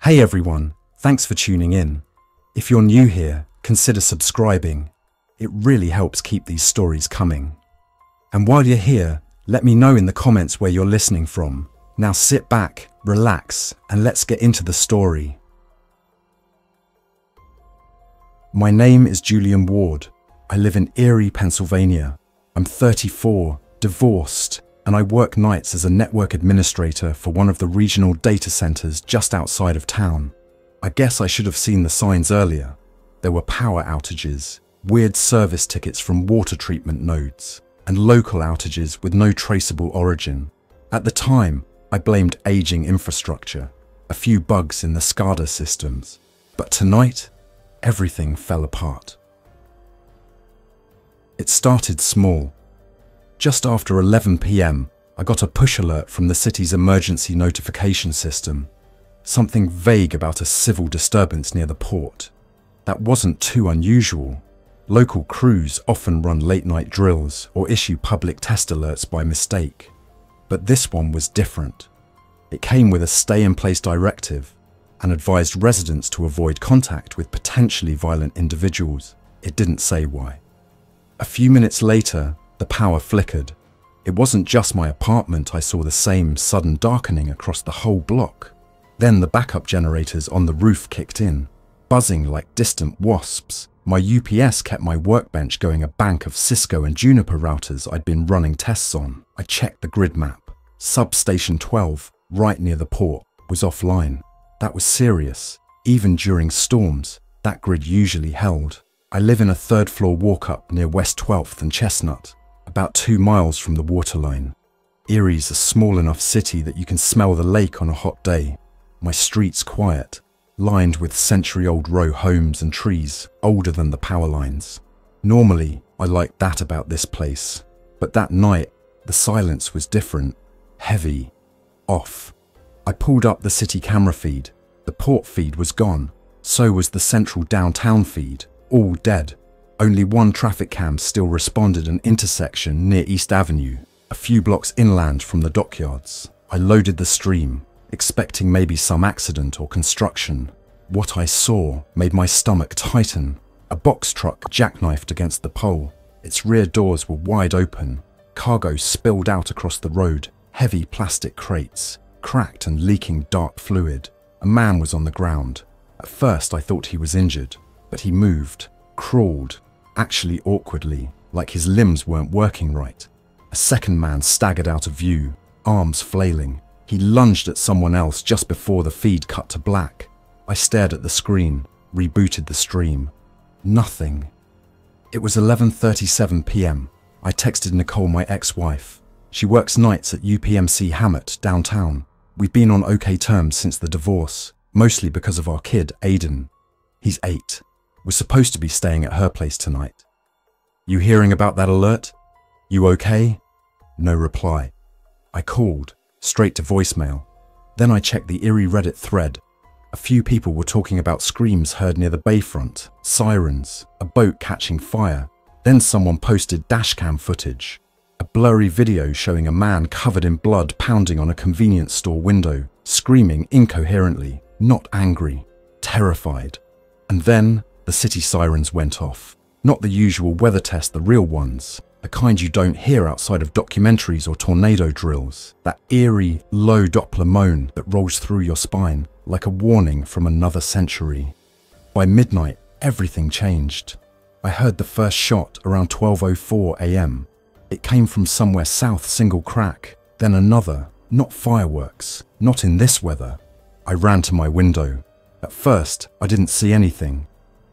Hey everyone, thanks for tuning in. If you're new here, consider subscribing. It really helps keep these stories coming. And while you're here, let me know in the comments where you're listening from. Now sit back, relax, and let's get into the story. My name is Julian Ward. I live in Erie, Pennsylvania. I'm 34, divorced, and I work nights as a network administrator for one of the regional data centers just outside of town. I guess I should have seen the signs earlier. There were power outages, weird service tickets from water treatment nodes, and local outages with no traceable origin. At the time, I blamed aging infrastructure, a few bugs in the SCADA systems. But tonight, everything fell apart. It started small. Just after 11 p.m., I got a push alert from the city's emergency notification system. Something vague about a civil disturbance near the port. That wasn't too unusual. Local crews often run late-night drills or issue public test alerts by mistake. But this one was different. It came with a stay-in-place directive and advised residents to avoid contact with potentially violent individuals. It didn't say why. A few minutes later, the power flickered. It wasn't just my apartment I saw the same sudden darkening across the whole block. Then the backup generators on the roof kicked in, buzzing like distant wasps. My UPS kept my workbench going a bank of Cisco and Juniper routers I'd been running tests on. I checked the grid map. Substation 12, right near the port, was offline. That was serious. Even during storms, that grid usually held. I live in a third-floor walk-up near West 12th and Chestnut, about 2 miles from the waterline. Erie's a small enough city that you can smell the lake on a hot day. My street's quiet, lined with century-old row homes and trees older than the power lines. Normally, I like that about this place, but that night, the silence was different, heavy, off. I pulled up the city camera feed. The port feed was gone. So was the central downtown feed, all dead. Only one traffic cam still responded an intersection near East Avenue, a few blocks inland from the dockyards. I loaded the stream, expecting maybe some accident or construction. What I saw made my stomach tighten. A box truck jackknifed against the pole. Its rear doors were wide open. Cargo spilled out across the road, heavy plastic crates, cracked and leaking dark fluid. A man was on the ground. At first I thought he was injured, but he moved, crawled, actually awkwardly, like his limbs weren't working right. A second man staggered out of view, arms flailing. He lunged at someone else just before the feed cut to black. I stared at the screen, rebooted the stream. Nothing. It was 11:37 p.m. I texted Nicole, my ex-wife. She works nights at UPMC Hammett downtown. We've been on okay terms since the divorce, mostly because of our kid, Aiden. He's 8. We're supposed to be staying at her place tonight. You hearing about that alert? You okay? No reply. I called, straight to voicemail. Then I checked the Erie Reddit thread. A few people were talking about screams heard near the bayfront, sirens, a boat catching fire. Then someone posted dashcam footage. A blurry video showing a man covered in blood pounding on a convenience store window, screaming incoherently, not angry, terrified. And then the city sirens went off. Not the usual weather test, the real ones. The kind you don't hear outside of documentaries or tornado drills. That eerie, low Doppler moan that rolls through your spine like a warning from another century. By midnight, everything changed. I heard the first shot around 12:04 a.m. It came from somewhere south, single crack. Then another, not fireworks, not in this weather. I ran to my window. At first, I didn't see anything.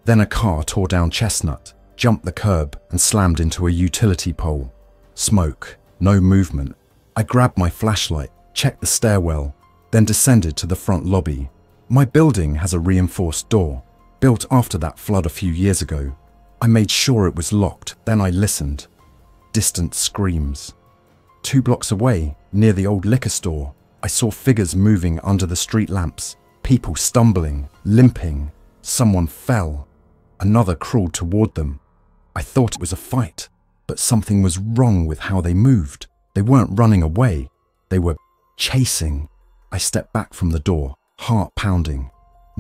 Then a car tore down Chestnut, jumped the curb and slammed into a utility pole. Smoke, no movement. I grabbed my flashlight, checked the stairwell, then descended to the front lobby. My building has a reinforced door, built after that flood a few years ago. I made sure it was locked, then I listened. Distant screams. 2 blocks away, near the old liquor store, I saw figures moving under the street lamps, people stumbling, limping. Someone fell. Another crawled toward them. I thought it was a fight, but something was wrong with how they moved. They weren't running away. They were chasing. I stepped back from the door, heart pounding.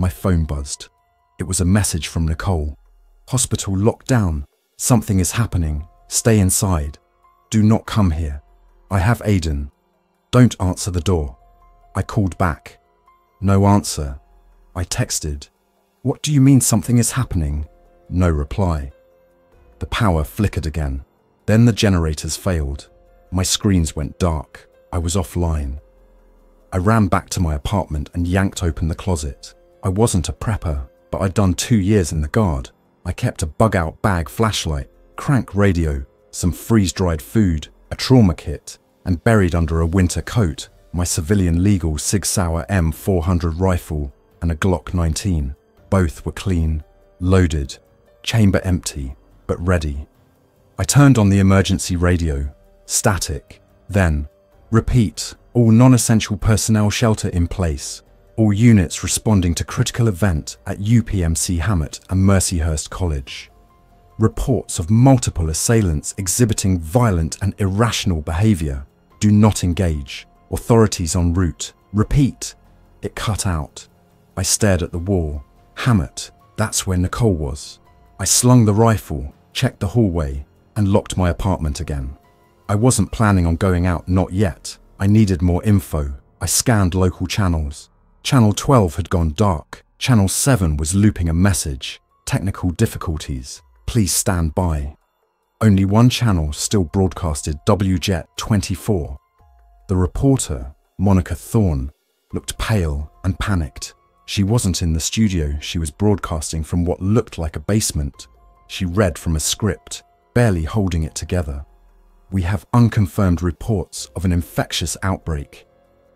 My phone buzzed. It was a message from Nicole. Hospital locked down. Something is happening. Stay inside. Do not come here. I have Aiden. Don't answer the door. I called back. No answer. I texted. What do you mean something is happening? No reply. The power flickered again. Then the generators failed. My screens went dark. I was offline. I ran back to my apartment and yanked open the closet. I wasn't a prepper, but I'd done 2 years in the Guard. I kept a bug-out bag flashlight, crank radio, some freeze-dried food, a trauma kit, and buried under a winter coat, my civilian legal Sig Sauer M400 rifle and a Glock 19. Both were clean, loaded, chamber empty, but ready. I turned on the emergency radio. Static. Then, repeat. All non-essential personnel shelter in place. All units responding to critical event at UPMC Hammett and Mercyhurst College. Reports of multiple assailants exhibiting violent and irrational behaviour. Do not engage. Authorities en route. Repeat. It cut out. I stared at the wall. Hammett. That's where Nicole was. I slung the rifle, checked the hallway, and locked my apartment again. I wasn't planning on going out, not yet. I needed more info. I scanned local channels. Channel 12 had gone dark. Channel 7 was looping a message. Technical difficulties. Please stand by. Only one channel still broadcasted WJET 24. The reporter, Monica Thorne, looked pale and panicked. She wasn't in the studio. She was broadcasting from what looked like a basement. She read from a script, barely holding it together. We have unconfirmed reports of an infectious outbreak.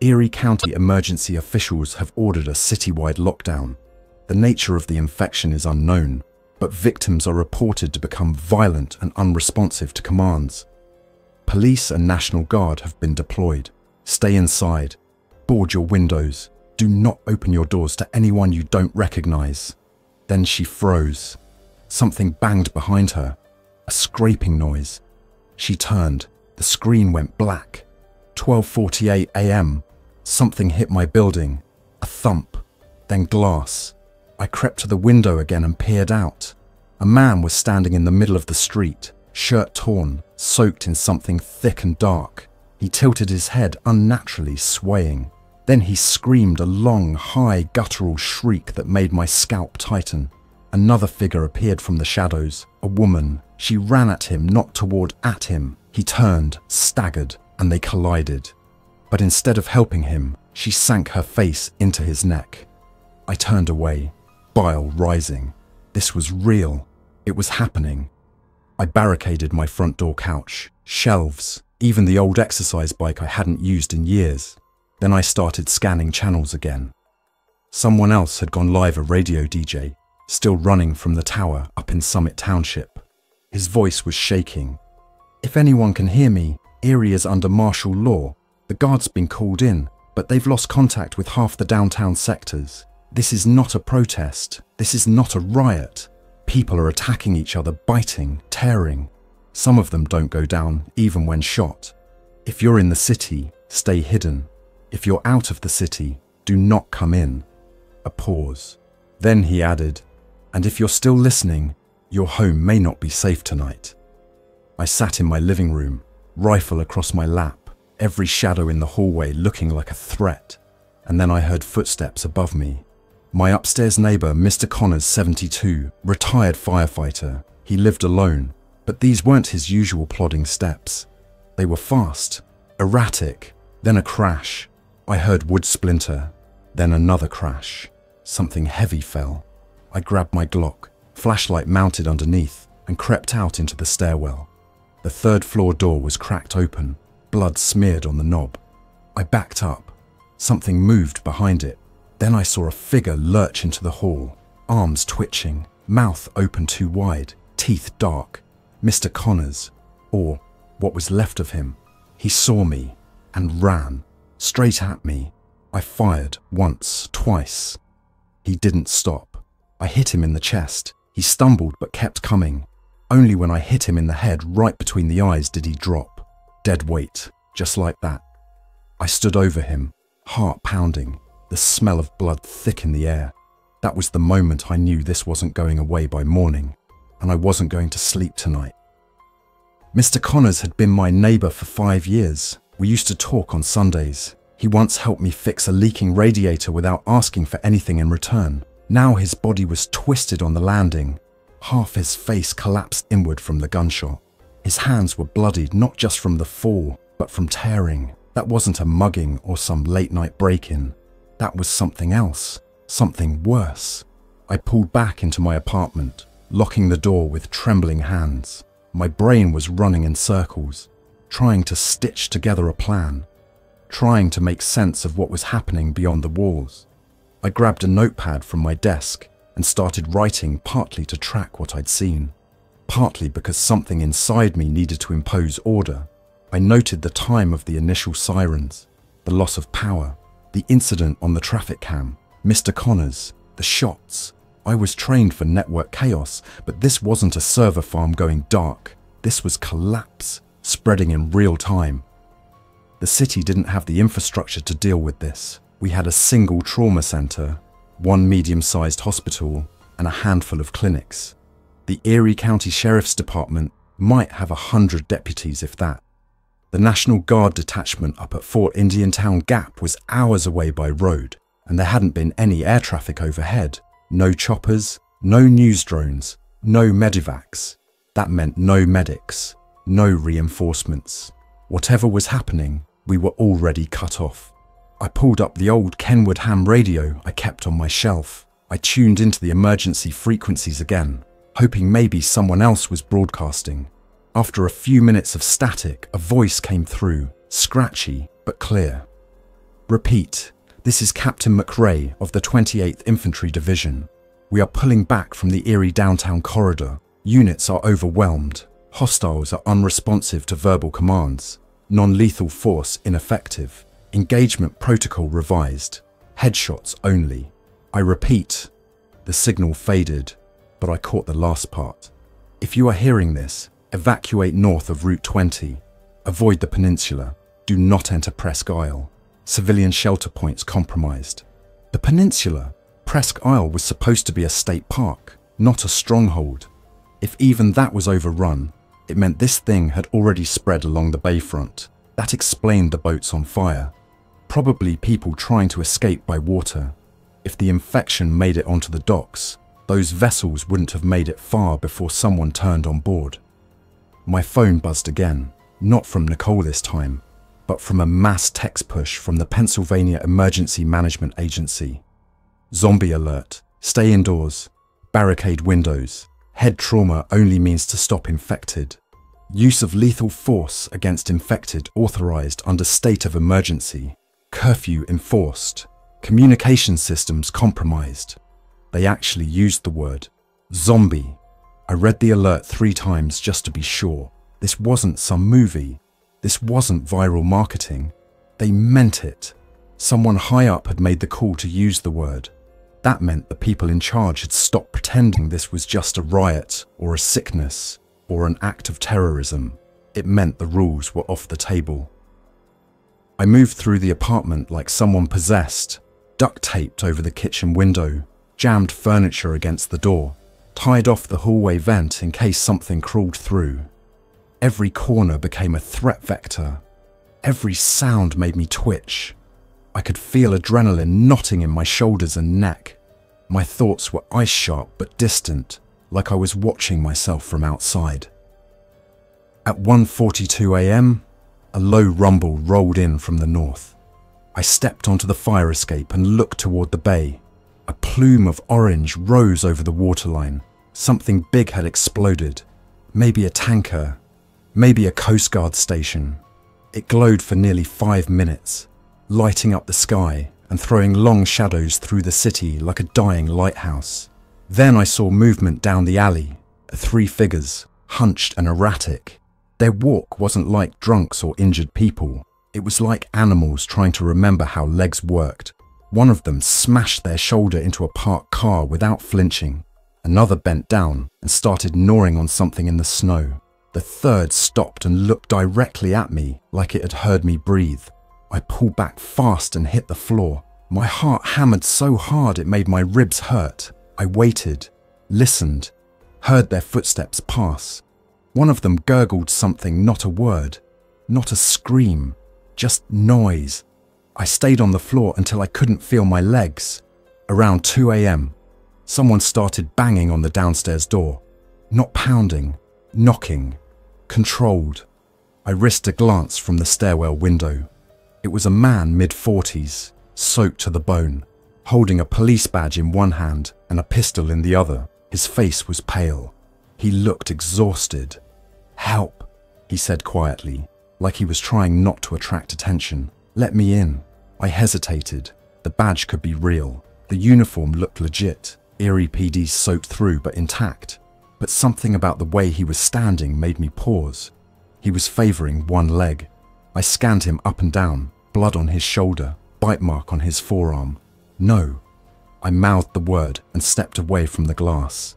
Erie County emergency officials have ordered a citywide lockdown. The nature of the infection is unknown, but victims are reported to become violent and unresponsive to commands. Police and National Guard have been deployed. Stay inside. Board your windows. Do not open your doors to anyone you don't recognize. Then she froze. Something banged behind her. A scraping noise. She turned. The screen went black. 12:48 a.m. Something hit my building. A thump. Then glass. I crept to the window again and peered out. A man was standing in the middle of the street, shirt torn, soaked in something thick and dark. He tilted his head unnaturally, swaying. Then he screamed a long, high, guttural shriek that made my scalp tighten. Another figure appeared from the shadows, a woman. She ran at him, not at him. He turned, staggered, and they collided. But instead of helping him, she sank her face into his neck. I turned away, bile rising. This was real. It was happening. I barricaded my front door couch, shelves, even the old exercise bike I hadn't used in years. Then I started scanning channels again. Someone else had gone live, a radio DJ, still running from the tower up in Summit Township. His voice was shaking. If anyone can hear me, Erie is under martial law. The Guard's been called in, but they've lost contact with half the downtown sectors. This is not a protest. This is not a riot. People are attacking each other, biting, tearing. Some of them don't go down, even when shot. If you're in the city, stay hidden. If you're out of the city, do not come in. A pause. Then he added, and if you're still listening, your home may not be safe tonight. I sat in my living room, rifle across my lap, every shadow in the hallway looking like a threat. And then I heard footsteps above me. My upstairs neighbour, Mr. Connors, 72, retired firefighter. He lived alone, but these weren't his usual plodding steps. They were fast, erratic, then a crash. I heard wood splinter, then another crash. Something heavy fell. I grabbed my Glock, flashlight mounted underneath, and crept out into the stairwell. The third-floor door was cracked open, blood smeared on the knob. I backed up. Something moved behind it. Then I saw a figure lurch into the hall, arms twitching, mouth open too wide, teeth dark. Mr. Connors, or what was left of him. He saw me and ran, straight at me. I fired once, twice. He didn't stop. I hit him in the chest. He stumbled but kept coming. Only when I hit him in the head right between the eyes did he drop. Dead weight, just like that. I stood over him, heart pounding, the smell of blood thick in the air. That was the moment I knew this wasn't going away by morning, and I wasn't going to sleep tonight. Mr. Connors had been my neighbour for 5 years. We used to talk on Sundays. He once helped me fix a leaking radiator without asking for anything in return. Now his body was twisted on the landing. Half his face collapsed inward from the gunshot. His hands were bloodied not just from the fall, but from tearing. That wasn't a mugging or some late-night break-in. That was something else, something worse. I pulled back into my apartment, locking the door with trembling hands. My brain was running in circles, trying to stitch together a plan, trying to make sense of what was happening beyond the walls. I grabbed a notepad from my desk and started writing, partly to track what I'd seen, partly because something inside me needed to impose order. I noted the time of the initial sirens, the loss of power, the incident on the traffic cam, Mr. Connors, the shots. I was trained for network chaos, but this wasn't a server farm going dark. This was collapse, spreading in real time. The city didn't have the infrastructure to deal with this. We had a single trauma center, one medium-sized hospital, and a handful of clinics. The Erie County Sheriff's Department might have 100 deputies, if that. The National Guard detachment up at Fort Indiantown Gap was hours away by road, and there hadn't been any air traffic overhead. No choppers, no news drones, no medivacs. That meant no medics, no reinforcements. Whatever was happening, we were already cut off. I pulled up the old Kenwood ham radio I kept on my shelf. I tuned into the emergency frequencies again, hoping maybe someone else was broadcasting. After a few minutes of static, a voice came through, scratchy but clear. "Repeat. This is Captain McRae of the 28th Infantry Division. We are pulling back from the Erie downtown corridor. Units are overwhelmed. Hostiles are unresponsive to verbal commands. Non-lethal force ineffective. Engagement protocol revised. Headshots only. I repeat." The signal faded, but I caught the last part. "If you are hearing this, evacuate north of Route 20. Avoid the peninsula. Do not enter Presque Isle. Civilian shelter points compromised." The peninsula, Presque Isle, was supposed to be a state park, not a stronghold. If even that was overrun, it meant this thing had already spread along the bayfront. That explained the boats on fire. Probably people trying to escape by water. If the infection made it onto the docks, those vessels wouldn't have made it far before someone turned on board. My phone buzzed again, not from Nicole this time, but from a mass text push from the Pennsylvania Emergency Management Agency. "Zombie alert. Stay indoors. Barricade windows. Head trauma only means to stop infected. Use of lethal force against infected authorized under state of emergency. Curfew enforced. Communication systems compromised." They actually used the word zombie. I read the alert 3 times just to be sure. This wasn't some movie. This wasn't viral marketing. They meant it. Someone high up had made the call to use the word. That meant the people in charge had stopped pretending this was just a riot or a sickness or an act of terrorism. It meant the rules were off the table. I moved through the apartment like someone possessed, duct taped over the kitchen window, jammed furniture against the door, tied off the hallway vent in case something crawled through. Every corner became a threat vector. Every sound made me twitch. I could feel adrenaline knotting in my shoulders and neck. My thoughts were ice sharp but distant, like I was watching myself from outside. At 1:42 a.m, a low rumble rolled in from the north. I stepped onto the fire escape and looked toward the bay. A plume of orange rose over the waterline. Something big had exploded. Maybe a tanker. Maybe a Coast Guard station. It glowed for nearly 5 minutes, lighting up the sky and throwing long shadows through the city like a dying lighthouse. Then I saw movement down the alley. 3 figures, hunched and erratic. Their walk wasn't like drunks or injured people. It was like animals trying to remember how legs worked. One of them smashed their shoulder into a parked car without flinching. Another bent down and started gnawing on something in the snow. The third stopped and looked directly at me like it had heard me breathe. I pulled back fast and hit the floor. My heart hammered so hard it made my ribs hurt. I waited, listened, heard their footsteps pass. One of them gurgled something, not a word, not a scream, just noise. I stayed on the floor until I couldn't feel my legs. Around 2 a.m., someone started banging on the downstairs door. Not pounding, knocking, controlled. I risked a glance from the stairwell window. It was a man mid-40s, soaked to the bone, holding a police badge in one hand and a pistol in the other. His face was pale. He looked exhausted. "Help," he said quietly, like he was trying not to attract attention. "Let me in." I hesitated. The badge could be real. The uniform looked legit. Erie PD soaked through but intact. But something about the way he was standing made me pause. He was favoring one leg. I scanned him up and down, blood on his shoulder, bite mark on his forearm. "No." I mouthed the word and stepped away from the glass.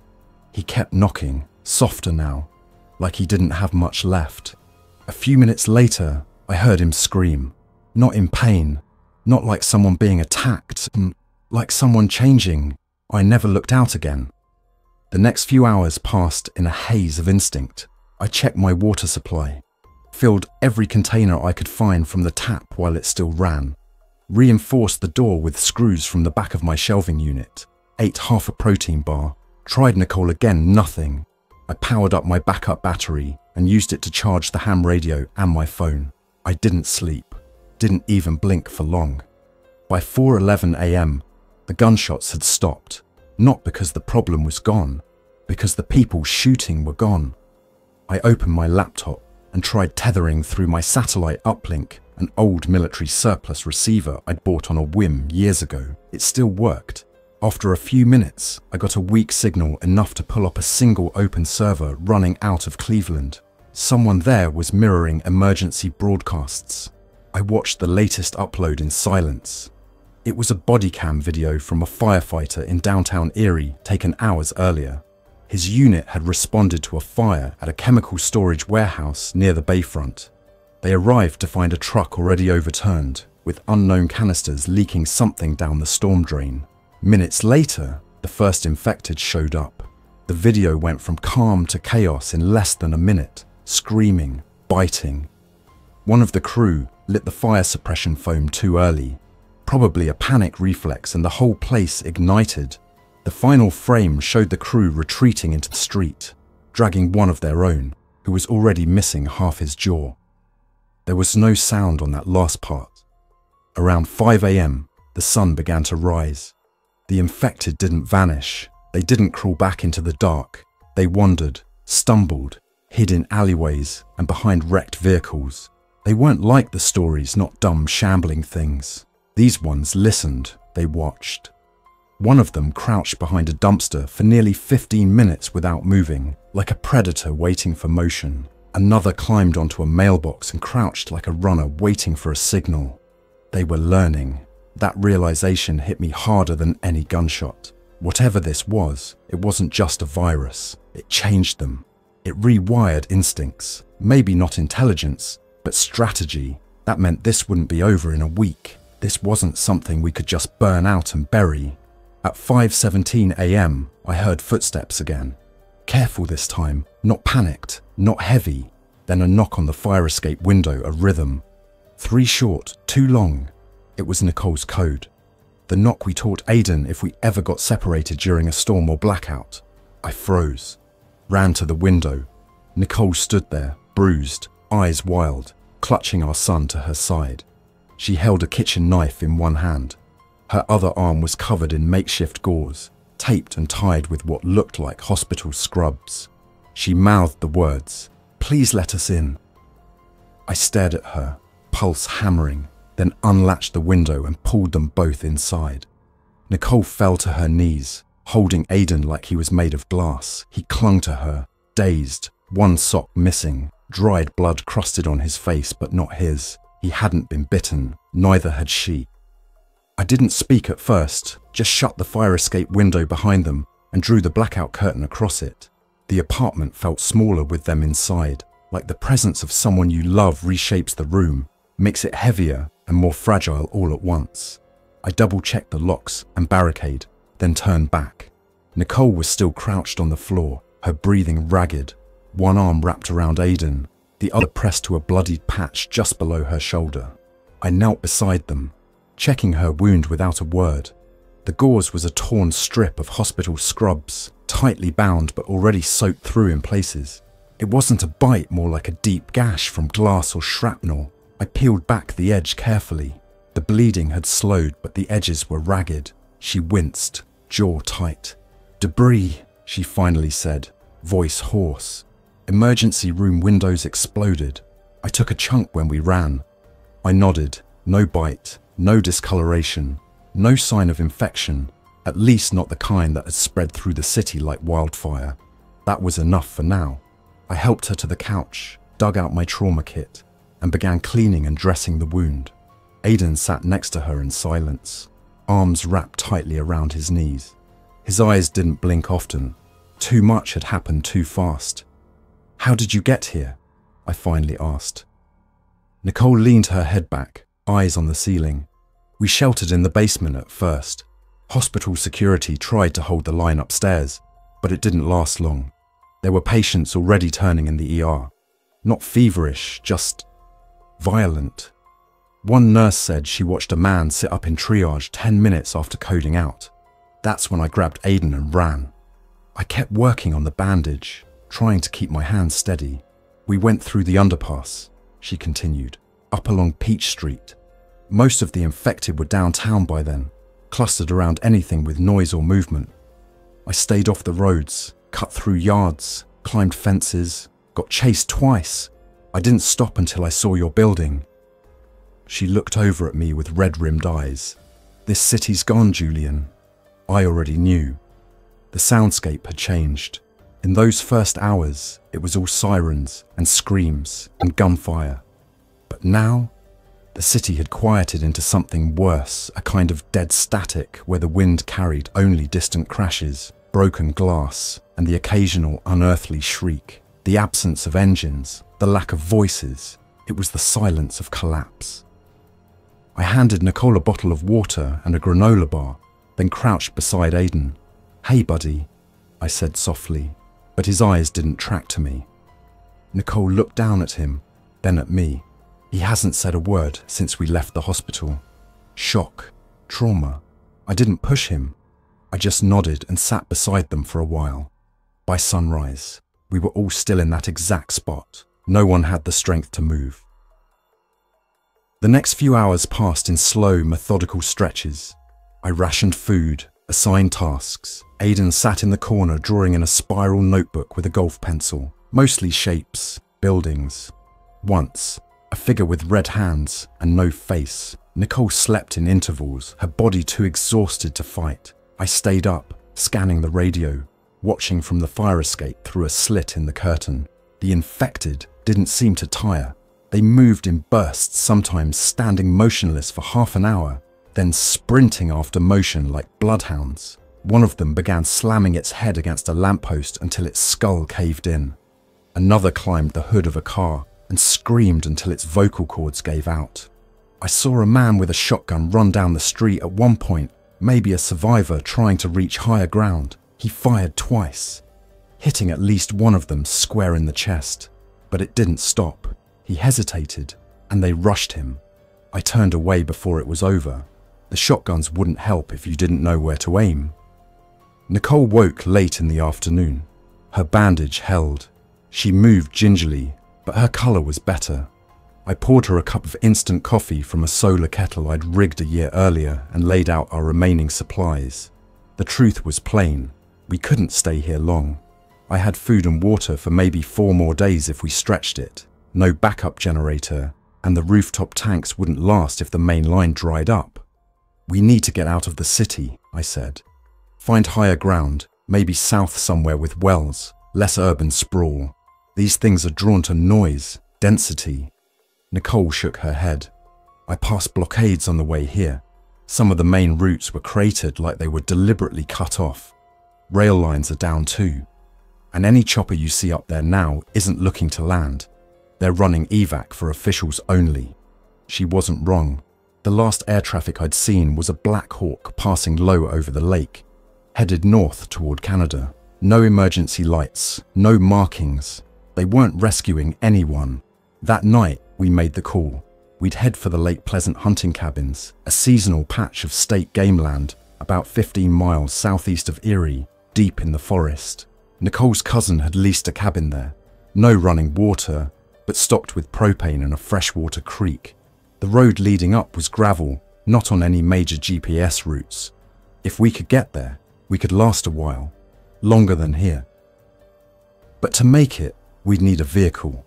He kept knocking, softer now, like he didn't have much left. A few minutes later, I heard him scream. Not in pain, not like someone being attacked, like someone changing. I never looked out again. The next few hours passed in a haze of instinct. I checked my water supply, filled every container I could find from the tap while it still ran, reinforced the door with screws from the back of my shelving unit, ate half a protein bar, tried Nicole again, nothing. I powered up my backup battery and used it to charge the ham radio and my phone. I didn't sleep, didn't even blink for long. By 4:11 a.m., the gunshots had stopped, not because the problem was gone, because the people shooting were gone. I opened my laptop and tried tethering through my satellite uplink, an old military surplus receiver I'd bought on a whim years ago. It still worked. After a few minutes, I got a weak signal enough to pull up a single open server running out of Cleveland. Someone there was mirroring emergency broadcasts. I watched the latest upload in silence. It was a body cam video from a firefighter in downtown Erie taken hours earlier. His unit had responded to a fire at a chemical storage warehouse near the bayfront. They arrived to find a truck already overturned, with unknown canisters leaking something down the storm drain. Minutes later, the first infected showed up. The video went from calm to chaos in less than a minute, screaming, biting. One of the crew lit the fire suppression foam too early, probably a panic reflex, and the whole place ignited. The final frame showed the crew retreating into the street, dragging one of their own, who was already missing half his jaw. There was no sound on that last part. Around 5 a.m., the sun began to rise. The infected didn't vanish. They didn't crawl back into the dark. They wandered, stumbled, hid in alleyways and behind wrecked vehicles. They weren't like the stories, not dumb, shambling things. These ones listened, they watched. One of them crouched behind a dumpster for nearly 15 minutes without moving, like a predator waiting for motion. Another climbed onto a mailbox and crouched like a runner waiting for a signal. They were learning. That realization hit me harder than any gunshot. Whatever this was, it wasn't just a virus. It changed them. It rewired instincts. Maybe not intelligence, but strategy. That meant this wouldn't be over in a week. This wasn't something we could just burn out and bury. At 5:17 a.m., I heard footsteps again. Careful this time, not panicked, not heavy. Then a knock on the fire escape window, a rhythm. 3 short, 2 long. It was Nicole's code. The knock we taught Aidan if we ever got separated during a storm or blackout. I froze, ran to the window. Nicole stood there, bruised, eyes wild, clutching our son to her side. She held a kitchen knife in one hand. Her other arm was covered in makeshift gauze, taped and tied with what looked like hospital scrubs. She mouthed the words, "Please let us in." I stared at her, pulse hammering, then unlatched the window and pulled them both inside. Nicole fell to her knees, holding Aidan like he was made of glass. He clung to her, dazed, one sock missing, dried blood crusted on his face but not his. He hadn't been bitten, neither had she. I didn't speak at first, just shut the fire escape window behind them and drew the blackout curtain across it. The apartment felt smaller with them inside, like the presence of someone you love reshapes the room, makes it heavier and more fragile all at once. I double-checked the locks and barricade, then turned back. Nicole was still crouched on the floor, her breathing ragged, one arm wrapped around Aiden, the other pressed to a bloodied patch just below her shoulder. I knelt beside them, checking her wound without a word. The gauze was a torn strip of hospital scrubs, tightly bound but already soaked through in places. It wasn't a bite, more like a deep gash from glass or shrapnel. I peeled back the edge carefully. The bleeding had slowed, but the edges were ragged. She winced, jaw tight. "Debris," she finally said, voice hoarse. Emergency room windows exploded. I took a chunk when we ran. I nodded. No bite, no discoloration, no sign of infection, at least not the kind that had spread through the city like wildfire. That was enough for now. I helped her to the couch, dug out my trauma kit, and began cleaning and dressing the wound. Aiden sat next to her in silence, arms wrapped tightly around his knees. His eyes didn't blink often. Too much had happened too fast. "How did you get here?" I finally asked. Nicole leaned her head back, eyes on the ceiling. "We sheltered in the basement at first. Hospital security tried to hold the line upstairs, but it didn't last long. There were patients already turning in the ER. Not feverish, just violent. One nurse said she watched a man sit up in triage 10 minutes after coding out. That's when I grabbed Aiden and ran. I kept working on the bandage, trying to keep my hands steady. We went through the underpass," she continued, "up along Peach Street. Most of the infected were downtown by then, clustered around anything with noise or movement. I stayed off the roads, cut through yards, climbed fences, got chased twice. I didn't stop until I saw your building." She looked over at me with red-rimmed eyes. "This city's gone, Julian." I already knew. The soundscape had changed. In those first hours, it was all sirens and screams and gunfire. But now, the city had quieted into something worse, a kind of dead static where the wind carried only distant crashes, broken glass, and the occasional unearthly shriek. The absence of engines, the lack of voices, it was the silence of collapse. I handed Nicole a bottle of water and a granola bar, then crouched beside Aiden. "Hey, buddy," I said softly, but his eyes didn't track to me. Nicole looked down at him, then at me. He hasn't said a word since we left the hospital. Shock, trauma. I didn't push him. I just nodded and sat beside them for a while. By sunrise, we were all still in that exact spot. No one had the strength to move. The next few hours passed in slow, methodical stretches. I rationed food, assigned tasks. Aiden sat in the corner drawing in a spiral notebook with a golf pencil, mostly shapes, buildings. Once, a figure with red hands and no face. Nicole slept in intervals, her body too exhausted to fight. I stayed up, scanning the radio, watching from the fire escape through a slit in the curtain. The infected didn't seem to tire. They moved in bursts, sometimes standing motionless for half an hour, then sprinting after motion like bloodhounds. One of them began slamming its head against a lamppost until its skull caved in. Another climbed the hood of a car and screamed until its vocal cords gave out. I saw a man with a shotgun run down the street at one point, maybe a survivor trying to reach higher ground. He fired twice, hitting at least one of them square in the chest. But it didn't stop. He hesitated, and they rushed him. I turned away before it was over. The shotguns wouldn't help if you didn't know where to aim. Nicole woke late in the afternoon. Her bandage held. She moved gingerly, but her colour was better. I poured her a cup of instant coffee from a solar kettle I'd rigged a year earlier and laid out our remaining supplies. The truth was plain. We couldn't stay here long. I had food and water for maybe 4 more days if we stretched it. No backup generator, and the rooftop tanks wouldn't last if the main line dried up. "We need to get out of the city," I said. "Find higher ground, maybe south somewhere with wells, less urban sprawl. These things are drawn to noise, density." Nicole shook her head. "I passed blockades on the way here. Some of the main routes were cratered like they were deliberately cut off. Rail lines are down too. And any chopper you see up there now isn't looking to land. They're running evac for officials only." She wasn't wrong. The last air traffic I'd seen was a Black Hawk passing low over the lake, headed north toward Canada. No emergency lights, no markings. They weren't rescuing anyone. That night, we made the call. We'd head for the Lake Pleasant hunting cabins, a seasonal patch of state game land about 15 miles southeast of Erie, deep in the forest. Nicole's cousin had leased a cabin there. No running water, but stocked with propane and a freshwater creek. The road leading up was gravel, not on any major GPS routes. If we could get there, we could last a while, longer than here. But to make it, we'd need a vehicle,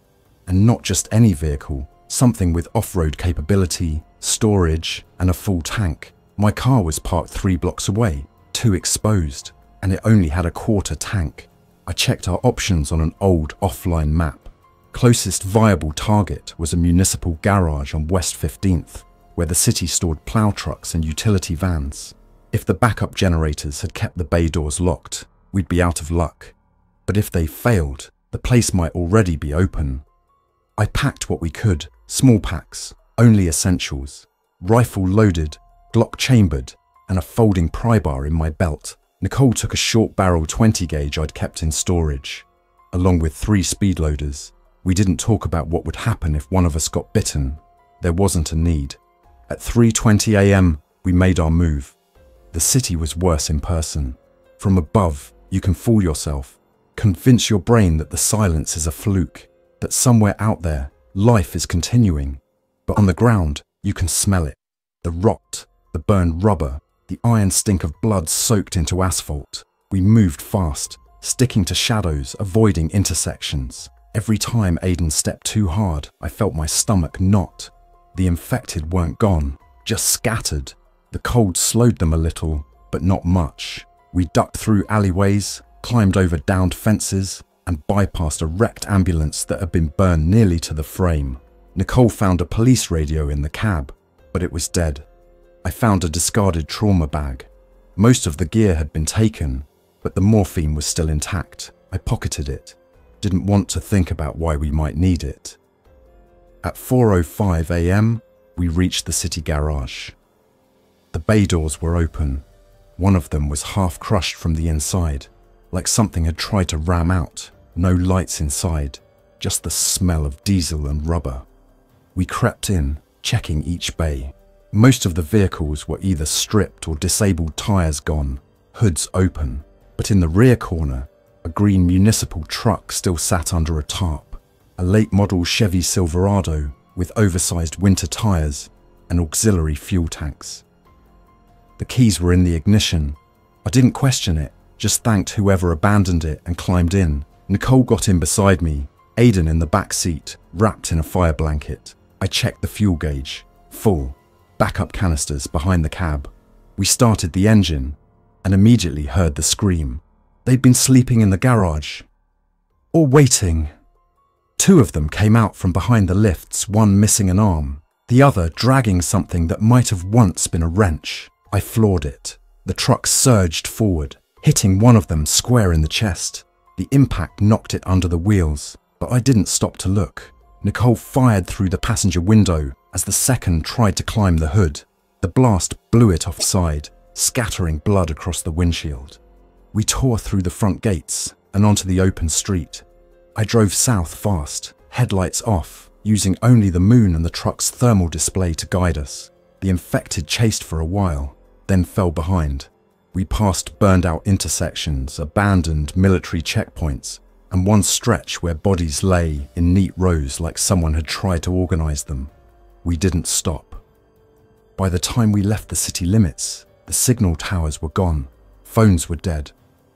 and not just any vehicle, something with off-road capability, storage, and a full tank. My car was parked 3 blocks away, too exposed, and it only had a quarter tank. I checked our options on an old offline map. Closest viable target was a municipal garage on West 15th, where the city stored plow trucks and utility vans. If the backup generators had kept the bay doors locked, we'd be out of luck. But if they failed, the place might already be open. I packed what we could, small packs, only essentials, rifle loaded, Glock chambered, and a folding pry bar in my belt. Nicole took a short barrel 20 gauge I'd kept in storage, along with 3 speed loaders. We didn't talk about what would happen if one of us got bitten. There wasn't a need. At 3:20 a.m., we made our move. The city was worse in person. From above, you can fool yourself, convince your brain that the silence is a fluke, that somewhere out there, life is continuing. But on the ground, you can smell it. The rot, the burned rubber, the iron stink of blood soaked into asphalt. We moved fast, sticking to shadows, avoiding intersections. Every time Aiden stepped too hard, I felt my stomach knot. The infected weren't gone, just scattered. The cold slowed them a little, but not much. We ducked through alleyways, climbed over downed fences, and bypassed a wrecked ambulance that had been burned nearly to the frame. Nicole found a police radio in the cab, but it was dead. I found a discarded trauma bag. Most of the gear had been taken, but the morphine was still intact. I pocketed it. Didn't want to think about why we might need it. At 4:05 a.m., we reached the city garage. The bay doors were open. One of them was half crushed from the inside, like something had tried to ram out. No lights inside, just the smell of diesel and rubber. We crept in, checking each bay. Most of the vehicles were either stripped or disabled tires gone, hoods open. But in the rear corner, a green municipal truck still sat under a tarp. A late model Chevy Silverado with oversized winter tires and auxiliary fuel tanks. The keys were in the ignition. I didn't question it, just thanked whoever abandoned it and climbed in. Nicole got in beside me, Aiden in the back seat, wrapped in a fire blanket. I checked the fuel gauge, full. Backup canisters behind the cab. We started the engine and immediately heard the scream. They'd been sleeping in the garage, or waiting. 2 of them came out from behind the lifts, one missing an arm, the other dragging something that might have once been a wrench. I floored it. The truck surged forward, hitting one of them square in the chest. The impact knocked it under the wheels, but I didn't stop to look. Nicole fired through the passenger window as the second tried to climb the hood. The blast blew it offside, scattering blood across the windshield. We tore through the front gates and onto the open street. I drove south fast, headlights off, using only the moon and the truck's thermal display to guide us. The infected chased for a while, then fell behind. We passed burned-out intersections, abandoned military checkpoints, and one stretch where bodies lay in neat rows like someone had tried to organize them. We didn't stop. By the time we left the city limits, the signal towers were gone. Phones were dead.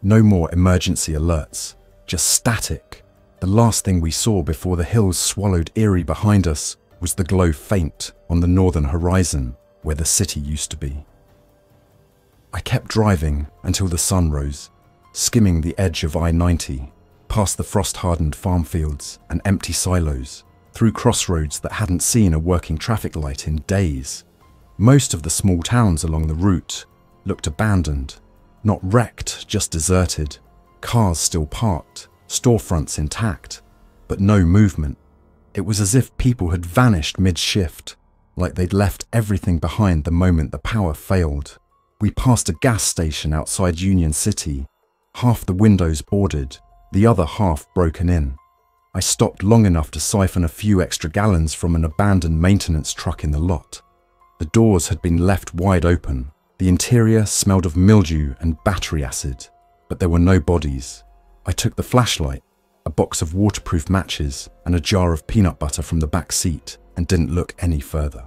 No more emergency alerts, just static. The last thing we saw before the hills swallowed Erie behind us was the glow faint on the northern horizon where the city used to be. I kept driving until the sun rose, skimming the edge of I-90, past the frost-hardened farm fields and empty silos, through crossroads that hadn't seen a working traffic light in days. Most of the small towns along the route looked abandoned, not wrecked, just deserted. Cars still parked, storefronts intact, but no movement. It was as if people had vanished mid-shift. like they'd left everything behind the moment the power failed. We passed a gas station outside Union City, half the windows boarded, the other half broken in. I stopped long enough to siphon a few extra gallons from an abandoned maintenance truck in the lot. The doors had been left wide open. The interior smelled of mildew and battery acid, but there were no bodies. I took the flashlight, a box of waterproof matches, and a jar of peanut butter from the back seat and didn't look any further.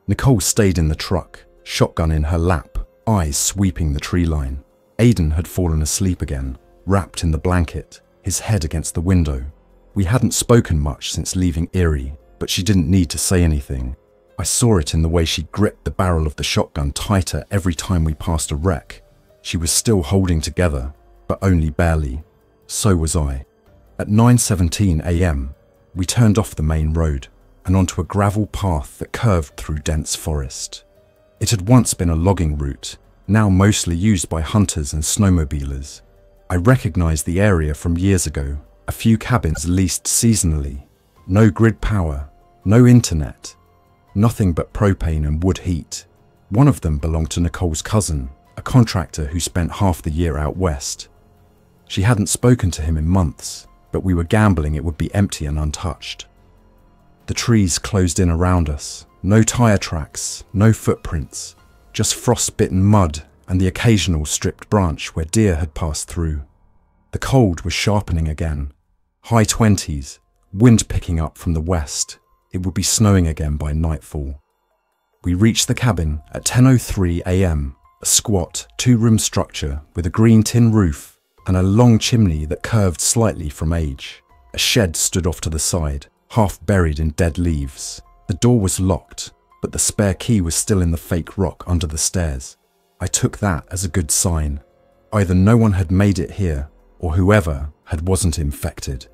Nicole stayed in the truck, shotgun in her lap, eyes sweeping the tree line. Aidan had fallen asleep again, wrapped in the blanket, his head against the window. We hadn't spoken much since leaving Erie, but she didn't need to say anything. I saw it in the way she gripped the barrel of the shotgun tighter every time we passed a wreck. She was still holding together, but only barely. So was I. At 9:17 a.m., we turned off the main road and onto a gravel path that curved through dense forest. It had once been a logging route, now mostly used by hunters and snowmobilers. I recognized the area from years ago, a few cabins leased seasonally, no grid power, no internet, nothing but propane and wood heat. One of them belonged to Nicole's cousin, a contractor who spent half the year out west. She hadn't spoken to him in months, but we were gambling it would be empty and untouched. The trees closed in around us, no tire tracks, no footprints, just frost-bitten mud and the occasional stripped branch where deer had passed through. The cold was sharpening again. High 20s, wind picking up from the west. It would be snowing again by nightfall. We reached the cabin at 10:03 a.m., a squat, two-room structure with a green tin roof and a long chimney that curved slightly from age. A shed stood off to the side, half buried in dead leaves. The door was locked, but the spare key was still in the fake rock under the stairs. I took that as a good sign. Either no one had made it here, or whoever wasn't infected.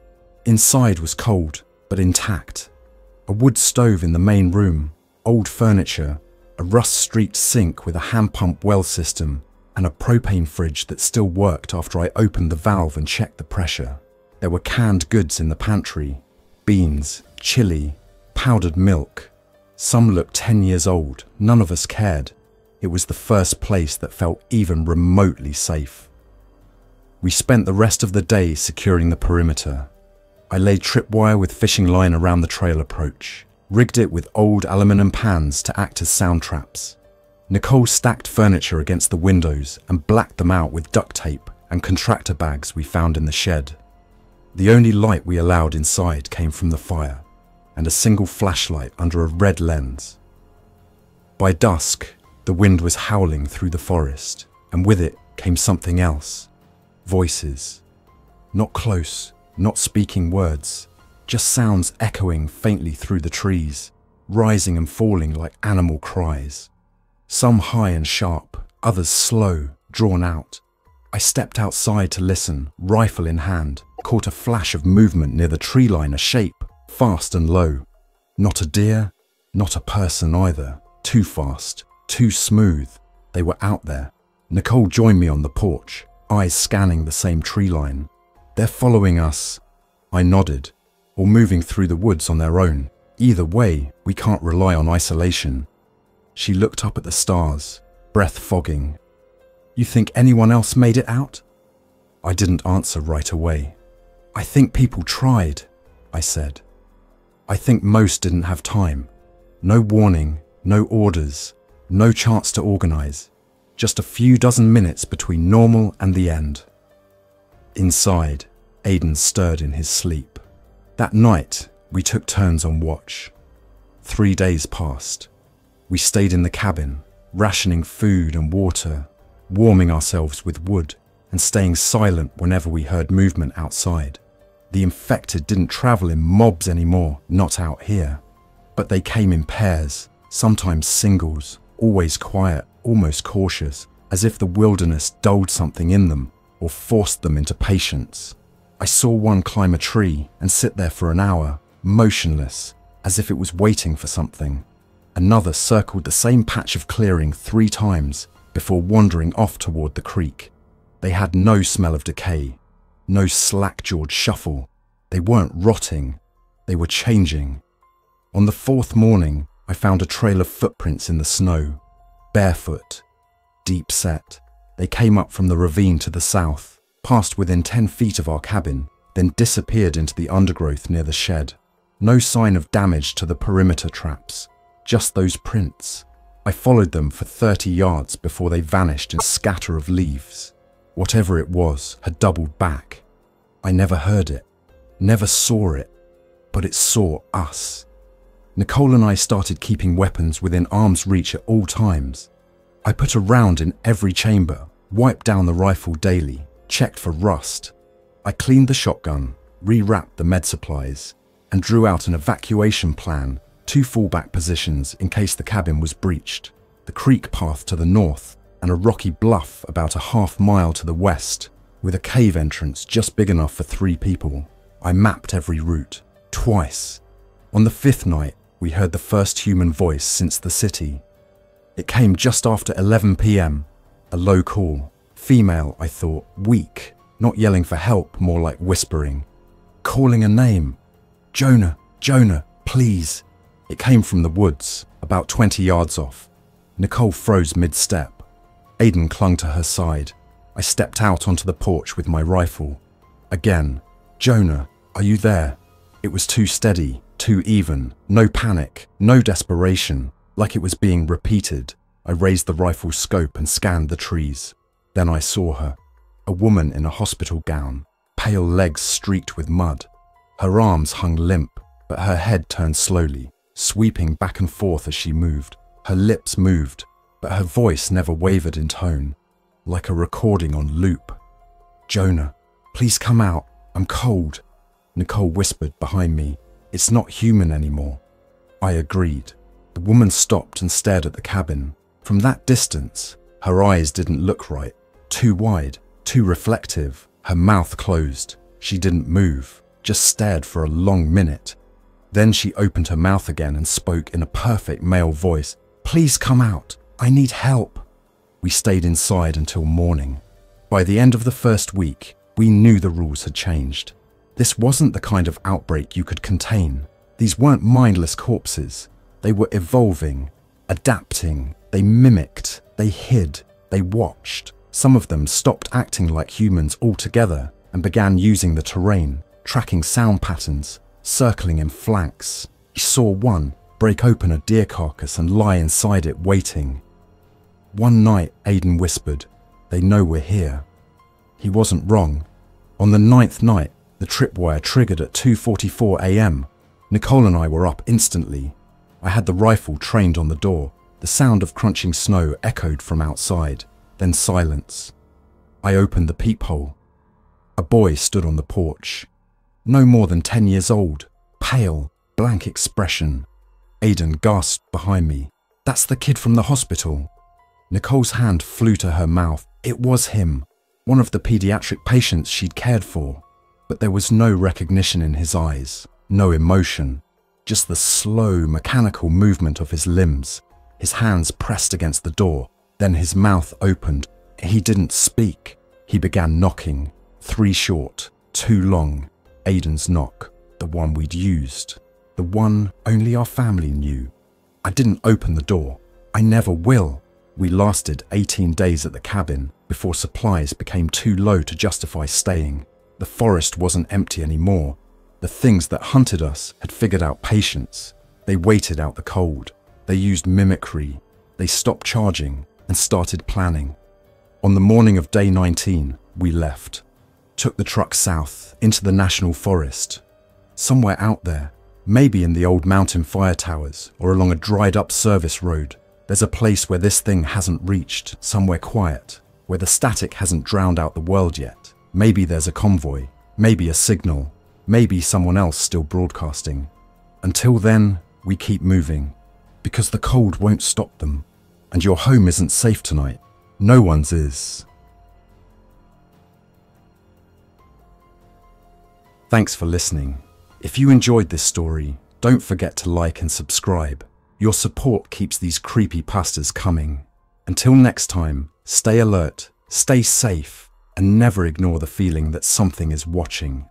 Inside was cold, but intact. A wood stove in the main room, old furniture, a rust-streaked sink with a hand pump well system, and a propane fridge that still worked after I opened the valve and checked the pressure. There were canned goods in the pantry, beans, chili, powdered milk. Some looked 10 years old, none of us cared. It was the first place that felt even remotely safe. We spent the rest of the day securing the perimeter. I laid tripwire with fishing line around the trail approach, rigged it with old aluminum pans to act as sound traps. Nicole stacked furniture against the windows and blacked them out with duct tape and contractor bags we found in the shed. The only light we allowed inside came from the fire, and a single flashlight under a red lens. By dusk, the wind was howling through the forest, and with it came something else. Voices. Not close, not speaking words, just sounds echoing faintly through the trees, rising and falling like animal cries. Some high and sharp, others slow, drawn out. I stepped outside to listen, rifle in hand, caught a flash of movement near the tree line, a shape, fast and low. Not a deer, not a person either. Too fast, too smooth. They were out there. Nicole joined me on the porch, eyes scanning the same tree line. They're following us. I nodded. Or moving through the woods on their own. Either way, we can't rely on isolation. She looked up at the stars, breath fogging. You think anyone else made it out? I didn't answer right away. I think people tried, I said. I think most didn't have time. No warning, no orders, no chance to organize. Just a few dozen minutes between normal and the end. Inside, Aidan stirred in his sleep. That night, we took turns on watch. 3 days passed. We stayed in the cabin, rationing food and water, warming ourselves with wood, and staying silent whenever we heard movement outside. The infected didn't travel in mobs anymore, not out here. But they came in pairs, sometimes singles, always quiet, almost cautious, as if the wilderness dulled something in them or forced them into patience. I saw one climb a tree and sit there for an hour, motionless, as if it was waiting for something. Another circled the same patch of clearing 3 times before wandering off toward the creek. They had no smell of decay, no slack-jawed shuffle. They weren't rotting, they were changing. On the 4th morning, I found a trail of footprints in the snow, barefoot, deep set. They came up from the ravine to the south, passed within 10 feet of our cabin, then disappeared into the undergrowth near the shed. No sign of damage to the perimeter traps, just those prints. I followed them for 30 yards before they vanished in a scatter of leaves. Whatever it was had doubled back. I never heard it, never saw it, but it saw us. Nicole and I started keeping weapons within arm's reach at all times. I put a round in every chamber, wiped down the rifle daily, checked for rust. I cleaned the shotgun, rewrapped the med supplies, and drew out an evacuation plan, 2 fallback positions in case the cabin was breached, the creek path to the north, and a rocky bluff about a half-mile to the west, with a cave entrance just big enough for 3 people. I mapped every route, twice. On the 5th night, we heard the first human voice since the city. It came just after 11 p.m, a low call. Female, I thought, weak, not yelling for help, more like whispering. Calling a name. Jonah, Jonah, please. It came from the woods, about 20 yards off. Nicole froze mid-step. Aidan clung to her side. I stepped out onto the porch with my rifle. Again, Jonah, are you there? It was too steady, too even, no panic, no desperation, like it was being repeated. I raised the rifle's scope and scanned the trees. Then I saw her, a woman in a hospital gown, pale legs streaked with mud. Her arms hung limp, but her head turned slowly, sweeping back and forth as she moved. Her lips moved, but her voice never wavered in tone, like a recording on loop. Jonah, please come out, I'm cold. Nicole whispered behind me, it's not human anymore. I agreed. The woman stopped and stared at the cabin. From that distance, her eyes didn't look right, too wide, too reflective. Her mouth closed. She didn't move, just stared for a long minute. Then she opened her mouth again and spoke in a perfect male voice. Please come out, I need help. We stayed inside until morning. By the end of the first week, we knew the rules had changed. This wasn't the kind of outbreak you could contain. These weren't mindless corpses. They were evolving, adapting. They mimicked, they hid, they watched. Some of them stopped acting like humans altogether and began using the terrain, tracking sound patterns, circling in flanks. We saw one break open a deer carcass and lie inside it waiting. One night, Aidan whispered, "They know we're here." He wasn't wrong. On the 9th night, the tripwire triggered at 2:44 a.m. Nicole and I were up instantly. I had the rifle trained on the door. The sound of crunching snow echoed from outside, then silence. I opened the peephole. A boy stood on the porch. No more than 10 years old, pale, blank expression. Aidan gasped behind me. "That's the kid from the hospital." Nicole's hand flew to her mouth. It was him, one of the pediatric patients she'd cared for. But there was no recognition in his eyes, no emotion, just the slow, mechanical movement of his limbs. His hands pressed against the door, then his mouth opened. He didn't speak. He began knocking, 3 short, 2 long. Aidan's knock, the one we'd used, the one only our family knew. I didn't open the door. I never will. We lasted 18 days at the cabin before supplies became too low to justify staying. The forest wasn't empty anymore. The things that hunted us had figured out patience. They waited out the cold. They used mimicry. They stopped charging and started planning. On the morning of day 19, we left. Took the truck south into the national forest. Somewhere out there, maybe in the old mountain fire towers or along a dried up service road, there's a place where this thing hasn't reached, somewhere quiet, where the static hasn't drowned out the world yet. Maybe there's a convoy, maybe a signal, maybe someone else still broadcasting. Until then, we keep moving, because the cold won't stop them, and your home isn't safe tonight. No one's is. Thanks for listening. If you enjoyed this story, don't forget to like and subscribe. Your support keeps these creepypastas coming. Until next time, stay alert, stay safe, and never ignore the feeling that something is watching.